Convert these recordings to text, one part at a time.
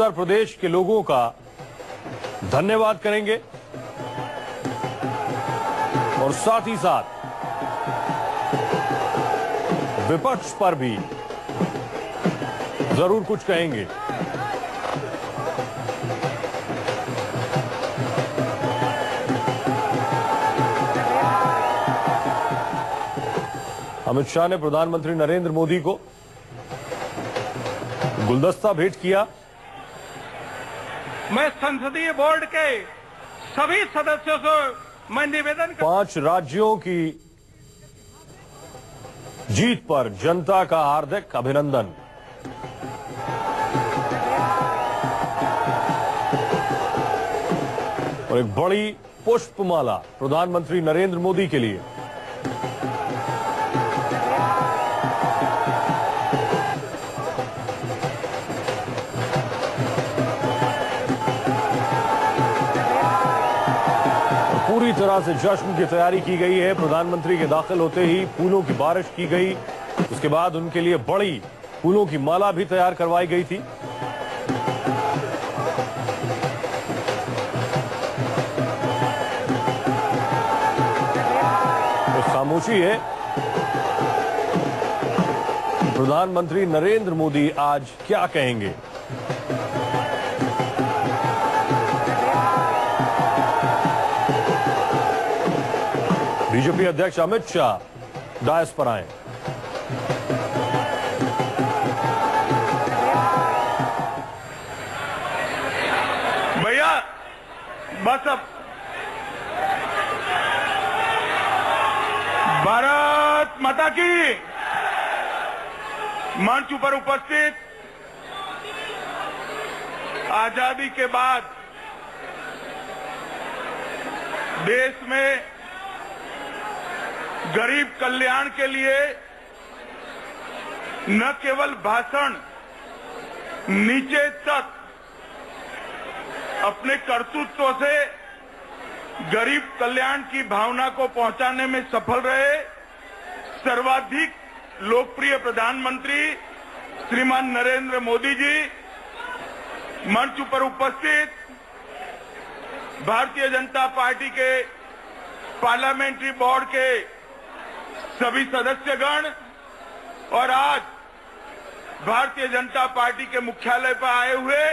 उत्तर प्रदेश के लोगों का धन्यवाद करेंगे और साथ ही साथ विपक्ष पर भी जरूर कुछ कहेंगे। अमित शाह ने प्रधानमंत्री नरेंद्र मोदी को गुलदस्ता भेंट किया। मैं संसदीय बोर्ड के सभी सदस्यों से मैं निवेदन 5 राज्यों की जीत पर जनता का हार्दिक अभिनंदन। और एक बड़ी पुष्पमाला प्रधानमंत्री नरेंद्र मोदी के लिए। पूरी तरह से जश्न की तैयारी की गई है। प्रधानमंत्री के दाखिल होते ही फूलों की बारिश की गई। उसके बाद उनके लिए बड़ी फूलों की माला भी तैयार करवाई गई थी। तो खामोशी है। प्रधानमंत्री नरेंद्र मोदी आज क्या कहेंगे? बीजेपी अध्यक्ष अमित शाह डायस पर आए। भैया बस अब भारत माता की मंच पर उपस्थित आजादी के बाद देश में गरीब कल्याण के लिए न केवल भाषण, नीचे तक अपने कर्तृत्व से गरीब कल्याण की भावना को पहुंचाने में सफल रहे सर्वाधिक लोकप्रिय प्रधानमंत्री श्रीमान नरेंद्र मोदी जी, मंच पर उपस्थित भारतीय जनता पार्टी के पार्लियामेंट्री बोर्ड के सभी सदस्यगण और आज भारतीय जनता पार्टी के मुख्यालय पर आए हुए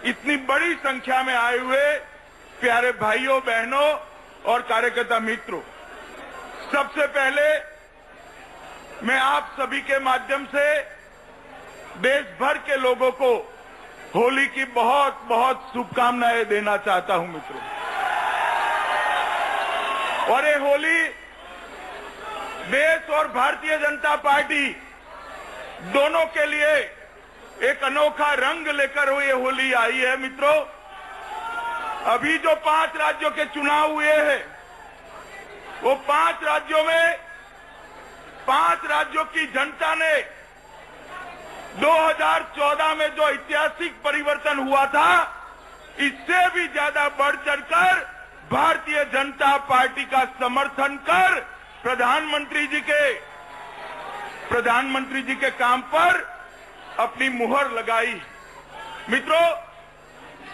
इतनी बड़ी संख्या में आए हुए प्यारे भाइयों बहनों और कार्यकर्ता मित्रों, सबसे पहले मैं आप सभी के माध्यम से देश भर के लोगों को होली की बहुत बहुत शुभकामनाएं देना चाहता हूं मित्रों। और ये होली देश और भारतीय जनता पार्टी दोनों के लिए एक अनोखा रंग लेकर ये होली आई है मित्रों। अभी जो 5 राज्यों के चुनाव हुए हैं, वो 5 राज्यों में 5 राज्यों की जनता ने 2014 में जो ऐतिहासिक परिवर्तन हुआ था, इससे भी ज्यादा बढ़ चढ़कर भारतीय जनता पार्टी का समर्थन कर प्रधानमंत्री जी के काम पर अपनी मुहर लगाई। मित्रों,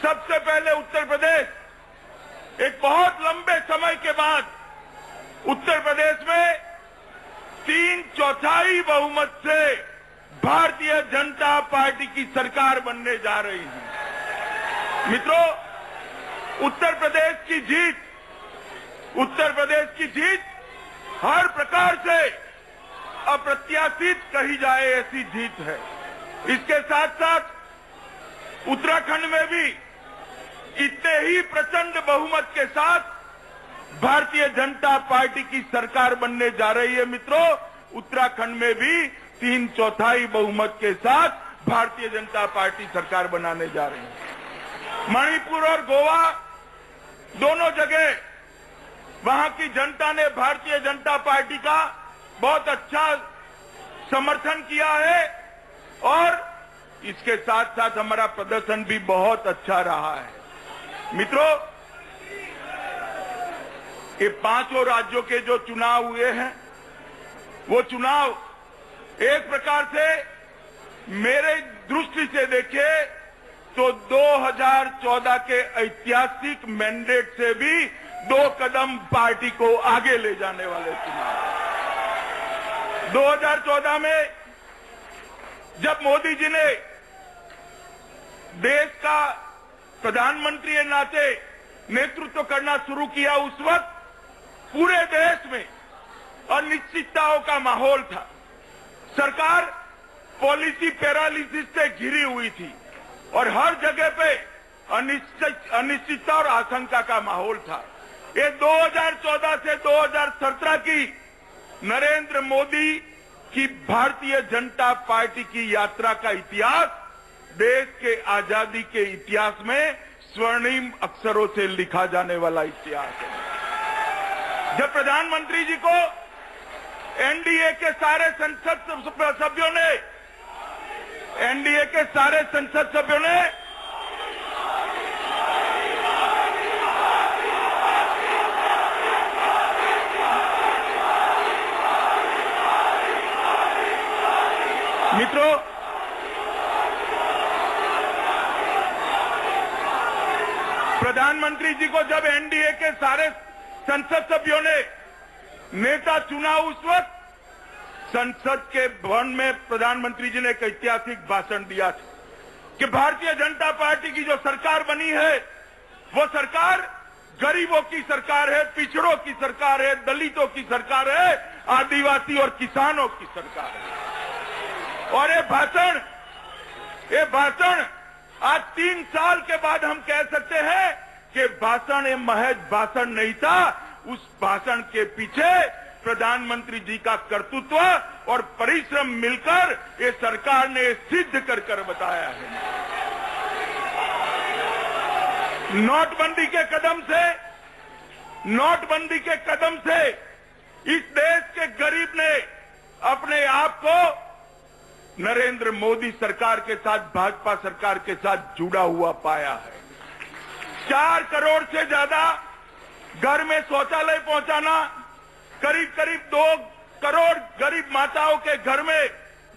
सबसे पहले उत्तर प्रदेश एक बहुत लंबे समय के बाद उत्तर प्रदेश में 3/4 बहुमत से भारतीय जनता पार्टी की सरकार बनने जा रही है। मित्रों, उत्तर प्रदेश की जीत हर प्रकार से अप्रत्याशित कही जाए ऐसी जीत है। इसके साथ साथ उत्तराखंड में भी इतने ही प्रचंड बहुमत के साथ भारतीय जनता पार्टी की सरकार बनने जा रही है। मित्रों, उत्तराखंड में भी 3/4 बहुमत के साथ भारतीय जनता पार्टी सरकार बनाने जा रही है। मणिपुर और गोवा दोनों जगह वहां की जनता ने भारतीय जनता पार्टी का बहुत अच्छा समर्थन किया है और इसके साथ साथ हमारा प्रदर्शन भी बहुत अच्छा रहा है। मित्रों, ये 5 राज्यों के जो चुनाव हुए हैं, वो चुनाव एक प्रकार से मेरे दृष्टि से देखे तो 2014 के ऐतिहासिक मैंडेट से भी 2 कदम पार्टी को आगे ले जाने वाले चुनाव। 2014 में जब मोदी जी ने देश का प्रधानमंत्री के नाते नेतृत्व करना शुरू किया, उस वक्त पूरे देश में अनिश्चितताओं का माहौल था। सरकार पॉलिसी पैरालिसिस से घिरी हुई थी और हर जगह पे अनिश्चितता और आशंका का माहौल था। ये 2014 से 2017 की नरेंद्र मोदी की भारतीय जनता पार्टी की यात्रा का इतिहास देश के आजादी के इतिहास में स्वर्णिम अक्षरों से लिखा जाने वाला इतिहास है। जब प्रधानमंत्री जी को एनडीए के सारे संसद सभ्यों ने मित्रों, प्रधानमंत्री जी को जब एनडीए के सारे संसद सभ्यों ने नेता चुना, उस वक्त संसद के भवन में प्रधानमंत्री जी ने एक ऐतिहासिक भाषण दिया था कि भारतीय जनता पार्टी की जो सरकार बनी है वो सरकार गरीबों की सरकार है, पिछड़ों की सरकार है, दलितों की सरकार है, आदिवासी और किसानों की सरकार है। और ये भाषण आज 3 साल के बाद हम कह सकते हैं कि भाषण ये महज भाषण नहीं था, उस भाषण के पीछे प्रधानमंत्री जी का कर्तृत्व और परिश्रम मिलकर ये सरकार ने सिद्ध कर बताया है। नोटबंदी के कदम से इस देश के गरीब ने अपने आप को नरेंद्र मोदी सरकार के साथ, भाजपा सरकार के साथ जुड़ा हुआ पाया है। 4 करोड़ से ज्यादा घर में शौचालय पहुंचाना, करीब 2 करोड़ गरीब माताओं के घर में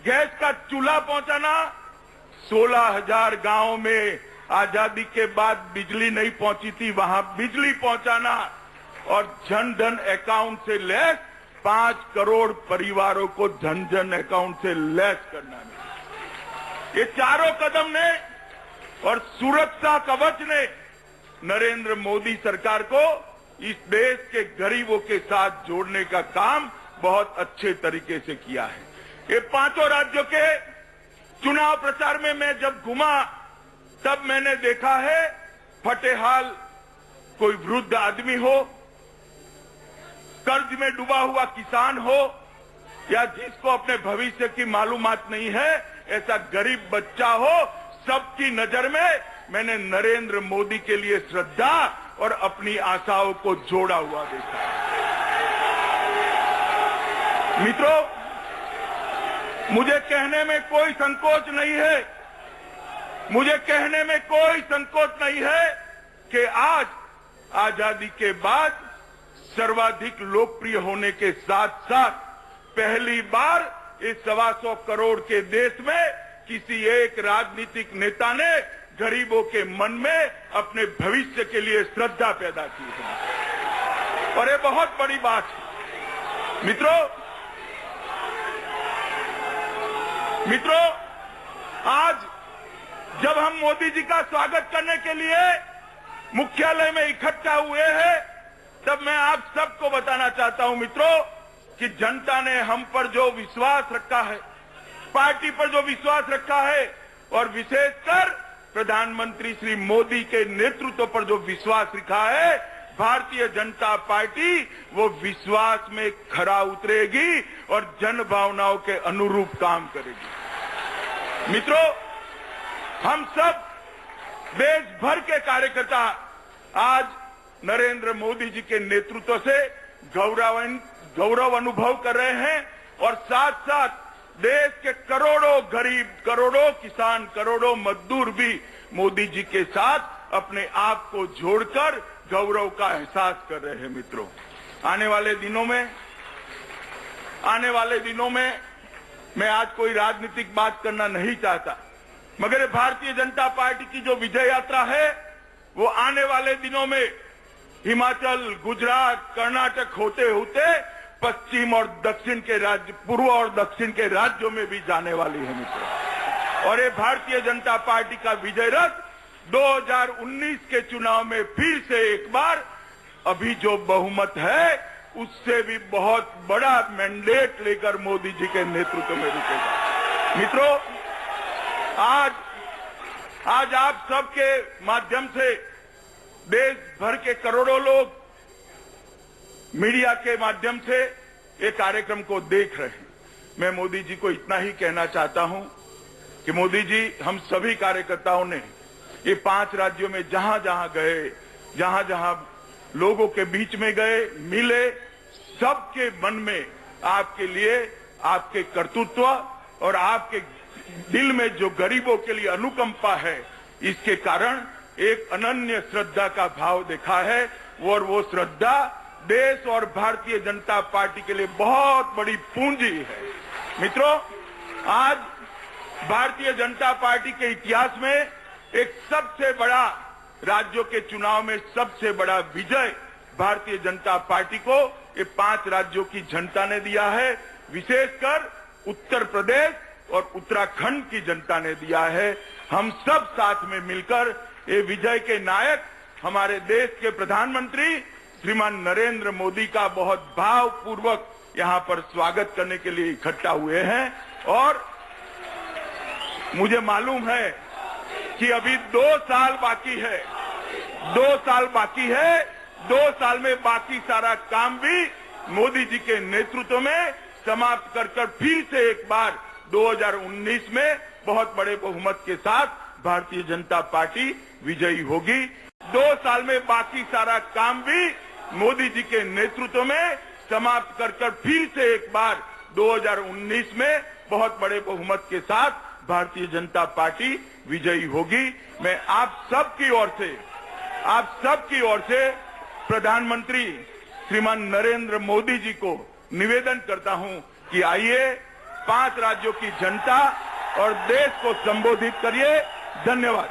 गैस का चूल्हा पहुंचाना, 16,000 गांवों में आजादी के बाद बिजली नहीं पहुंची थी, वहां बिजली पहुंचाना और जन धन अकाउंट से लैस 5 करोड़ परिवारों को जन धन अकाउंट से लैस करना। ये चारों कदम ने और सुरक्षा कवच ने नरेंद्र मोदी सरकार को इस देश के गरीबों के साथ जोड़ने का काम बहुत अच्छे तरीके से किया है। ये 5 राज्यों के चुनाव प्रचार में मैं जब घुमा तब मैंने देखा है, फटेहाल कोई वृद्ध आदमी हो, कर्ज में डूबा हुआ किसान हो या जिसको अपने भविष्य की मालूमात नहीं है, ऐसा गरीब बच्चा हो, सबकी नजर में मैंने नरेंद्र मोदी के लिए श्रद्धा और अपनी आशाओं को जोड़ा हुआ देखा। मित्रों, मुझे कहने में कोई संकोच नहीं है कि आज आजादी के बाद सर्वाधिक लोकप्रिय होने के साथ साथ पहली बार इस 125 करोड़ के देश में किसी एक राजनीतिक नेता ने गरीबों के मन में अपने भविष्य के लिए श्रद्धा पैदा की है और ये बहुत बड़ी बात है। मित्रों, आज जब हम मोदी जी का स्वागत करने के लिए मुख्यालय में इकट्ठा हुए हैं, तब मैं आप सबको बताना चाहता हूं मित्रों कि जनता ने हम पर जो विश्वास रखा है, पार्टी पर जो विश्वास रखा है और विशेषकर प्रधानमंत्री श्री मोदी के नेतृत्व पर जो विश्वास रखा है, भारतीय जनता पार्टी वो विश्वास में खरा उतरेगी और जन भावनाओं के अनुरूप काम करेगी। मित्रों, हम सब देश भर के कार्यकर्ता आज नरेंद्र मोदी जी के नेतृत्व से गौरव अनुभव कर रहे हैं और साथ साथ देश के करोड़ों गरीब, करोड़ों किसान, करोड़ों मजदूर भी मोदी जी के साथ अपने आप को जोड़कर गौरव का एहसास कर रहे हैं। मित्रों, आने वाले दिनों में मैं आज कोई राजनीतिक बात करना नहीं चाहता, मगर ये भारतीय जनता पार्टी की जो विजय यात्रा है वो आने वाले दिनों में हिमाचल, गुजरात, कर्नाटक होते होते पश्चिम और दक्षिण के राज्य, पूर्व और दक्षिण के राज्यों में भी जाने वाली है मित्रों। और ये भारतीय जनता पार्टी का विजय रथ 2019 के चुनाव में फिर से एक बार अभी जो बहुमत है उससे भी बहुत बड़ा मैंडेट लेकर मोदी जी के नेतृत्व में रुकेगा। मित्रों, आज आप सबके माध्यम से देश भर के करोड़ों लोग मीडिया के माध्यम से ये कार्यक्रम को देख रहे हैं। मैं मोदी जी को इतना ही कहना चाहता हूं कि मोदी जी, हम सभी कार्यकर्ताओं ने ये 5 राज्यों में जहां जहां गए, जहां जहां लोगों के बीच में गए, मिले, सबके मन में आपके लिए, आपके कर्तृत्व और आपके दिल में जो गरीबों के लिए अनुकंपा है, इसके कारण एक अनन्य श्रद्धा का भाव देखा है। और वो श्रद्धा देश और भारतीय जनता पार्टी के लिए बहुत बड़ी पूंजी है। मित्रों, आज भारतीय जनता पार्टी के इतिहास में एक सबसे बड़ा, राज्यों के चुनाव में सबसे बड़ा विजय भारतीय जनता पार्टी को ये 5 राज्यों की जनता ने दिया है। विशेषकर उत्तर प्रदेश और उत्तराखंड की जनता ने दिया है। हम सब साथ में मिलकर ये विजय के नायक हमारे देश के प्रधानमंत्री श्रीमान नरेंद्र मोदी का बहुत भावपूर्वक यहां पर स्वागत करने के लिए इकट्ठा हुए हैं। और मुझे मालूम है कि अभी 2 साल बाकी है, 2 साल बाकी है। 2 साल में बाकी सारा काम भी मोदी जी के नेतृत्व में समाप्त कर फिर से एक बार 2019 में बहुत बड़े बहुमत के साथ भारतीय जनता पार्टी विजयी होगी। 2 साल में बाकी सारा काम भी मोदी जी के नेतृत्व में समाप्त कर फिर से एक बार 2019 में बहुत बड़े बहुमत के साथ भारतीय जनता पार्टी विजयी होगी। मैं आप सबकी ओर से प्रधानमंत्री श्रीमान नरेंद्र मोदी जी को निवेदन करता हूं कि आइए 5 राज्यों की जनता और देश को संबोधित करिए। धन्यवाद।